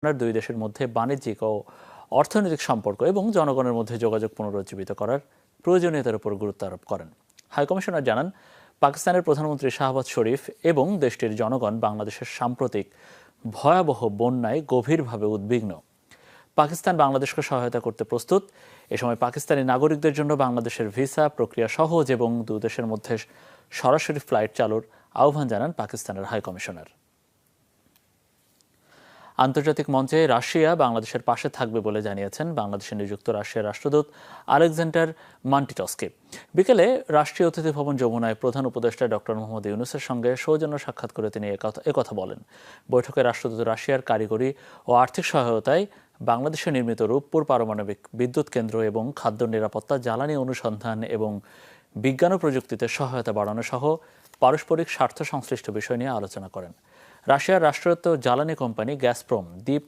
দুই দেশের মধ্যে বাণিজ্যিক ও অর্থনৈতিক সম্পর্ক এবং জনগণের মধ্যে যোগাযোগ পুনরুজ্জীবিত করার প্রয়োজনীয়তার উপর গুরুত্ব আরোপ করেন। হাইকমিশনার জানান, পাকিস্তানের প্রধানমন্ত্রী শাহবাজ শরীফ এবং দেশটির জনগণ বাংলাদেশের সাম্প্রতিক ভয়াবহ বন্যায় গভীরভাবে উদ্বিগ্ন। পাকিস্তান বাংলাদেশকে সহায়তা করতে প্রস্তুত। এ সময় পাকিস্তানি নাগরিকদের জন্য বাংলাদেশের ভিসা প্রক্রিয়া সহজ এবং দুই দেশের মধ্যে সরাসরি ফ্লাইট চালুর আহ্বান জানান পাকিস্তানের হাইকমিশনার। আন্তর্জাতিক মঞ্চে রাশিয়া বাংলাদেশের পাশে থাকবে বলে জানিয়েছেন বাংলাদেশে নিযুক্ত রাশিয়ার রাষ্ট্রদূত আলেকজান্ডার মান্টিটস্কি। বিকেলে রাষ্ট্রীয় অতিথি ভবন যমুনায় প্রধান উপদেষ্টা ডক্টর মোহাম্মদ ইউনূসের সঙ্গে সৌজন্য সাক্ষাৎ করে তিনি একথা বলেন। বৈঠকে রাষ্ট্রদূত রাশিয়ার কারিগরি ও আর্থিক সহায়তায় বাংলাদেশে নির্মিত রূপপুর পারমাণবিক বিদ্যুৎ কেন্দ্র এবং খাদ্য নিরাপত্তা, জ্বালানি অনুসন্ধান এবং বিজ্ঞান ও প্রযুক্তিতে সহায়তা বাড়ানো সহ পারস্পরিক স্বার্থ সংশ্লিষ্ট বিষয় নিয়ে আলোচনা করেন। রাশিয়ার রাষ্ট্রায়ত্ত জ্বালানি কোম্পানি গ্যাসপ্রম দ্বীপ